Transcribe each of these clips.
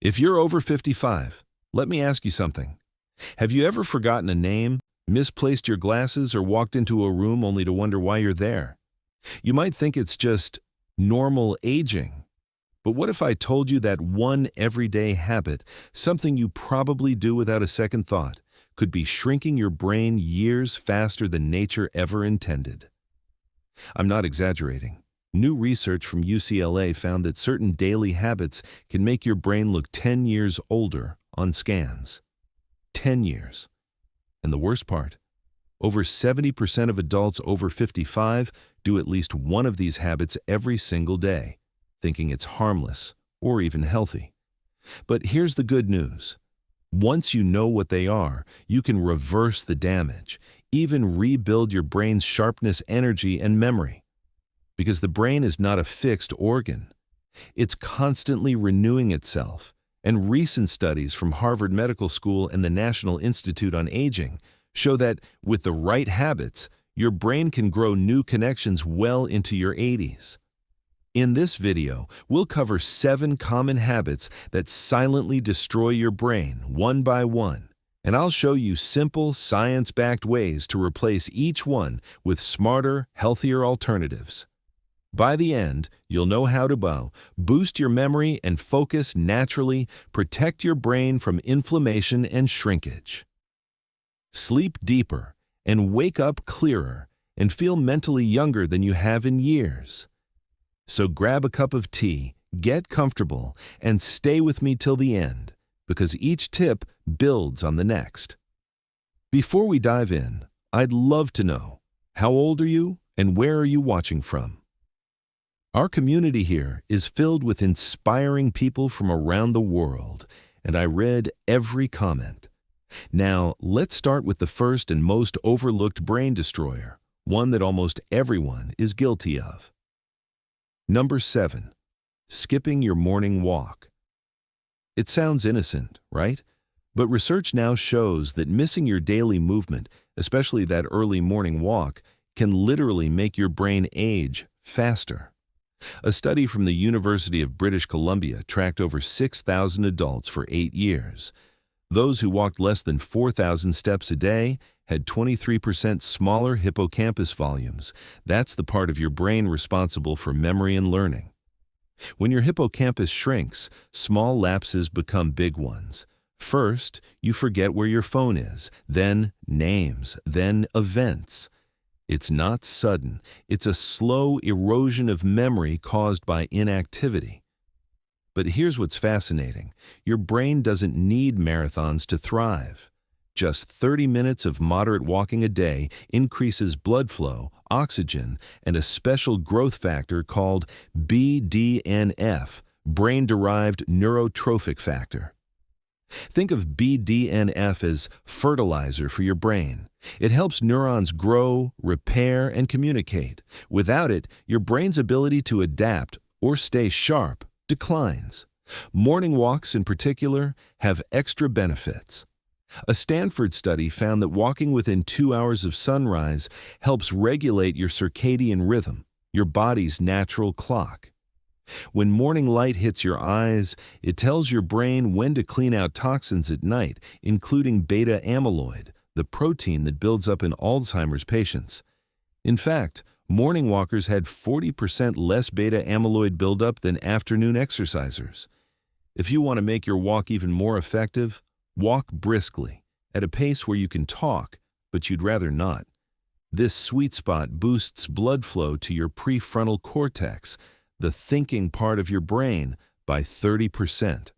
If you're over 55, let me ask you something. Have you ever forgotten a name, misplaced your glasses, or walked into a room only to wonder why you're there? You might think it's just normal aging. But what if I told you that one everyday habit, something you probably do without a second thought, could be shrinking your brain years faster than nature ever intended? I'm not exaggerating. New research from UCLA found that certain daily habits can make your brain look 10 years older on scans. 10 years. And the worst part, over 70% of adults over 55 do at least one of these habits every single day, thinking it's harmless or even healthy. But here's the good news. Once you know what they are, you can reverse the damage, even rebuild your brain's sharpness, energy, and memory. Because the brain is not a fixed organ. It's constantly renewing itself, and recent studies from Harvard Medical School and the National Institute on Aging show that with the right habits, your brain can grow new connections well into your 80s. In this video, we'll cover 7 common habits that silently destroy your brain one by one, and I'll show you simple, science-backed ways to replace each one with smarter, healthier alternatives. By the end, you'll know how to boost your memory and focus naturally, protect your brain from inflammation and shrinkage. Sleep deeper and wake up clearer and feel mentally younger than you have in years. So grab a cup of tea, get comfortable, and stay with me till the end, because each tip builds on the next. Before we dive in, I'd love to know, how old are you and where are you watching from? Our community here is filled with inspiring people from around the world, and I read every comment. Now, let's start with the first and most overlooked brain destroyer, one that almost everyone is guilty of. Number 7. Skipping your morning walk. It sounds innocent, right? But research now shows that missing your daily movement, especially that early morning walk, can literally make your brain age faster. A study from the University of British Columbia tracked over 6,000 adults for 8 years. Those who walked less than 4,000 steps a day had 23% smaller hippocampus volumes. That's the part of your brain responsible for memory and learning. When your hippocampus shrinks, small lapses become big ones. First, you forget where your phone is, then names, then events. It's not sudden. It's a slow erosion of memory caused by inactivity. But here's what's fascinating. Your brain doesn't need marathons to thrive. Just 30 minutes of moderate walking a day increases blood flow, oxygen, and a special growth factor called BDNF, brain-derived neurotrophic factor. Think of BDNF as fertilizer for your brain. It helps neurons grow, repair, and communicate. Without it, your brain's ability to adapt or stay sharp declines. Morning walks, in particular, have extra benefits. A Stanford study found that walking within 2 hours of sunrise helps regulate your circadian rhythm, your body's natural clock. When morning light hits your eyes, it tells your brain when to clean out toxins at night, including beta amyloid, the protein that builds up in Alzheimer's patients. In fact, morning walkers had 40% less beta amyloid buildup than afternoon exercisers. If you want to make your walk even more effective, walk briskly, at a pace where you can talk, but you'd rather not. This sweet spot boosts blood flow to your prefrontal cortex, the thinking part of your brain, by 30%.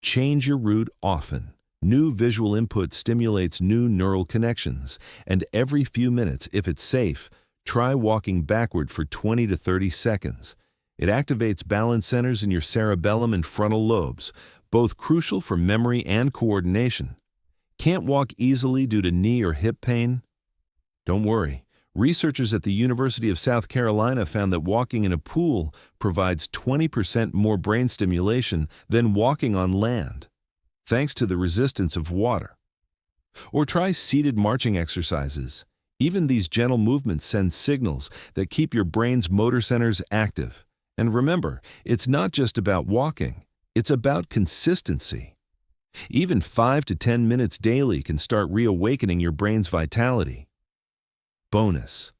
Change your route often. New visual input stimulates new neural connections, and every few minutes, if it's safe, try walking backward for 20 to 30 seconds. It activates balance centers in your cerebellum and frontal lobes, both crucial for memory and coordination. Can't walk easily due to knee or hip pain? Don't worry. Researchers at the University of South Carolina found that walking in a pool provides 20% more brain stimulation than walking on land, thanks to the resistance of water. Or try seated marching exercises. Even these gentle movements send signals that keep your brain's motor centers active. And remember, it's not just about walking. It's about consistency. Even 5 to 10 minutes daily can start reawakening your brain's vitality. Bonus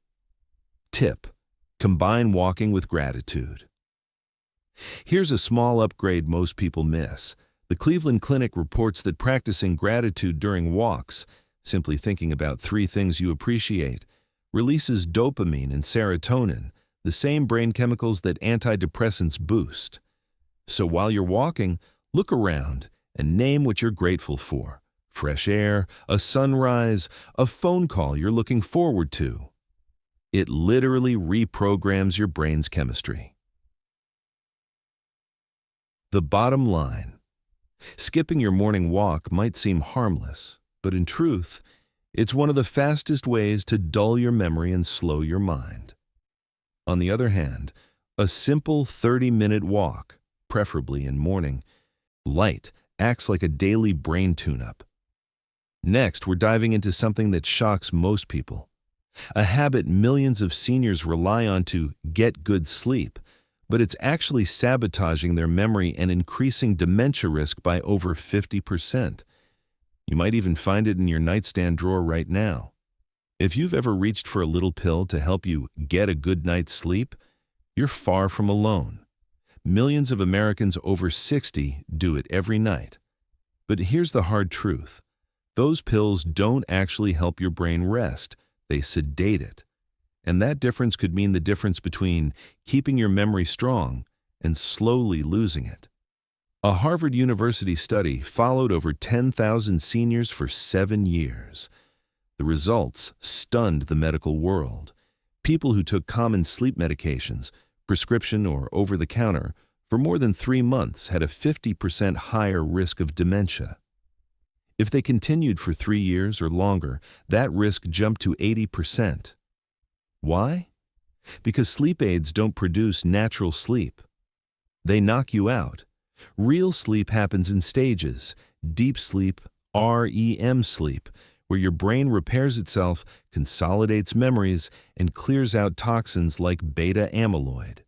tip: combine walking with gratitude. Here's a small upgrade most people miss. The Cleveland Clinic reports that practicing gratitude during walks, simply thinking about 3 things you appreciate, releases dopamine and serotonin, the same brain chemicals that antidepressants boost. So while you're walking, look around and name what you're grateful for. Fresh air, a sunrise, a phone call you're looking forward to. It literally reprograms your brain's chemistry. The bottom line: skipping your morning walk might seem harmless, but in truth, it's one of the fastest ways to dull your memory and slow your mind. On the other hand, a simple 30-minute walk, preferably in morning light, acts like a daily brain tune-up. Next, we're diving into something that shocks most people, a habit millions of seniors rely on to get good sleep, but it's actually sabotaging their memory and increasing dementia risk by over 50%. You might even find it in your nightstand drawer right now. If you've ever reached for a little pill to help you get a good night's sleep, you're far from alone. Millions of Americans over 60 do it every night. But here's the hard truth: those pills don't actually help your brain rest, they sedate it. And that difference could mean the difference between keeping your memory strong and slowly losing it. A Harvard University study followed over 10,000 seniors for 7 years. The results stunned the medical world. People who took common sleep medications, prescription or over-the-counter, for more than 3 months had a 50% higher risk of dementia. If they continued for 3 years or longer, that risk jumped to 80%. Why? Because sleep aids don't produce natural sleep. They knock you out. Real sleep happens in stages: deep sleep, REM sleep, where your brain repairs itself, consolidates memories, and clears out toxins like beta amyloid.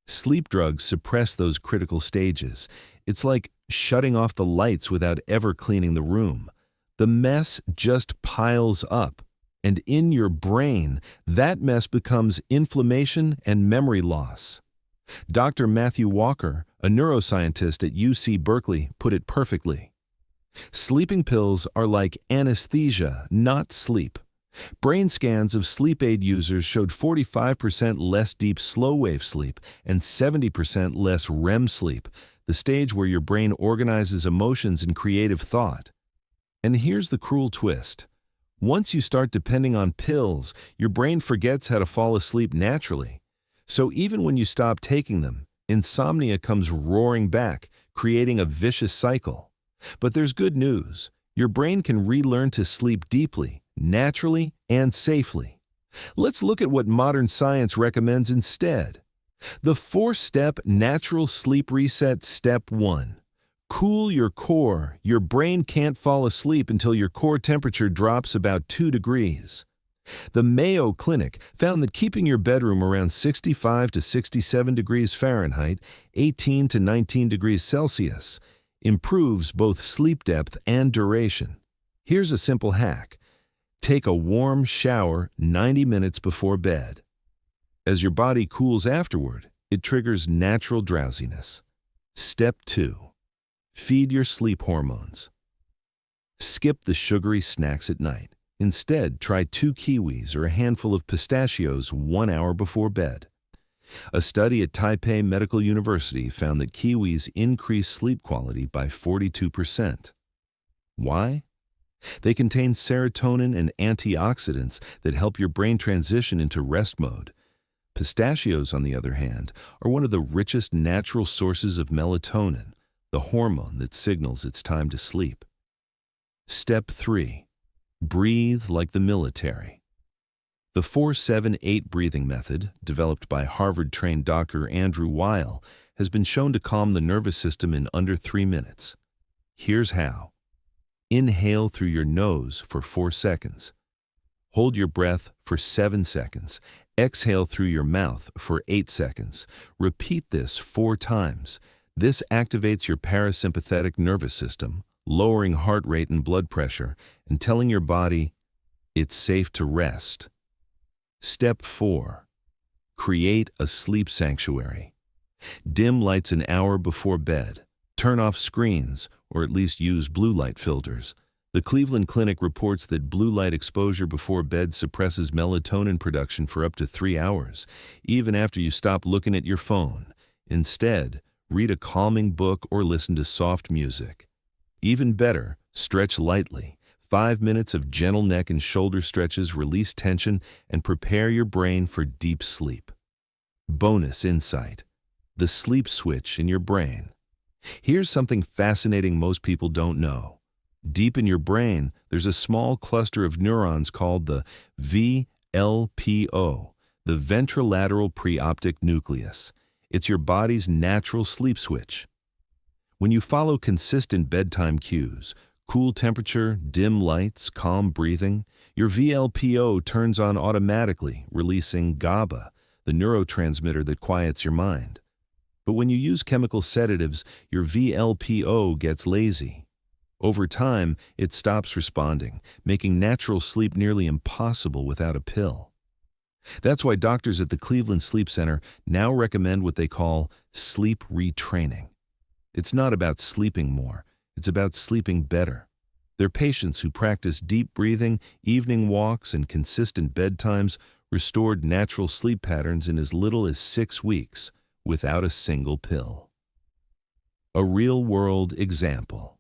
Sleep drugs suppress those critical stages. It's like shutting off the lights without ever cleaning the room. The mess just piles up. And in your brain, that mess becomes inflammation and memory loss. Dr. Matthew Walker, a neuroscientist at UC Berkeley, put it perfectly. Sleeping pills are like anesthesia, not sleep. Brain scans of sleep aid users showed 45% less deep slow-wave sleep and 70% less REM sleep, the stage where your brain organizes emotions and creative thought. And here's the cruel twist: once you start depending on pills, your brain forgets how to fall asleep naturally. So even when you stop taking them, insomnia comes roaring back, creating a vicious cycle. But there's good news. Your brain can relearn to sleep deeply, naturally, and safely. Let's look at what modern science recommends instead. The 4-step natural sleep reset. Step 1. Cool your core. Your brain can't fall asleep until your core temperature drops about 2 degrees. The Mayo Clinic found that keeping your bedroom around 65 to 67 degrees Fahrenheit, 18 to 19 degrees Celsius, improves both sleep depth and duration. Here's a simple hack: take a warm shower 90 minutes before bed. As your body cools afterward, it triggers natural drowsiness. Step 2. Feed your sleep hormones. Skip the sugary snacks at night. Instead, try 2 kiwis or a handful of pistachios 1 hour before bed. A study at Taipei Medical University found that kiwis increase sleep quality by 42%. Why? They contain serotonin and antioxidants that help your brain transition into rest mode. Pistachios, on the other hand, are one of the richest natural sources of melatonin, the hormone that signals it's time to sleep. Step 3. Breathe like the military. The 4-7-8 breathing method, developed by Harvard-trained Dr. Andrew Weil, has been shown to calm the nervous system in under 3 minutes. Here's how. Inhale through your nose for 4 seconds. Hold your breath for 7 seconds. Exhale through your mouth for 8 seconds. Repeat this 4 times. This activates your parasympathetic nervous system, lowering heart rate and blood pressure, and telling your body it's safe to rest. Step 4. Create a sleep sanctuary. Dim lights an hour before bed. Turn off screens, or at least use blue light filters. The Cleveland Clinic reports that blue light exposure before bed suppresses melatonin production for up to 3 hours, even after you stop looking at your phone. Instead, read a calming book or listen to soft music. Even better, stretch lightly. 5 minutes of gentle neck and shoulder stretches release tension and prepare your brain for deep sleep. Bonus insight: the sleep switch in your brain. Here's something fascinating most people don't know. Deep in your brain, there's a small cluster of neurons called the VLPO, the ventrolateral preoptic nucleus. It's your body's natural sleep switch. When you follow consistent bedtime cues, cool temperature, dim lights, calm breathing, your VLPO turns on automatically, releasing GABA, the neurotransmitter that quiets your mind. But when you use chemical sedatives, your VLPO gets lazy. Over time, it stops responding, making natural sleep nearly impossible without a pill. That's why doctors at the Cleveland Sleep Center now recommend what they call sleep retraining. It's not about sleeping more, it's about sleeping better. Their patients who practice deep breathing, evening walks, and consistent bedtimes restored natural sleep patterns in as little as 6 weeks without a single pill. A real-world example.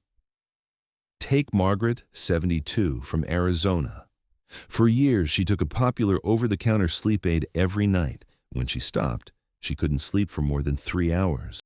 Take Margaret, 72, from Arizona. For years, she took a popular over-the-counter sleep aid every night. When she stopped, she couldn't sleep for more than 3 hours.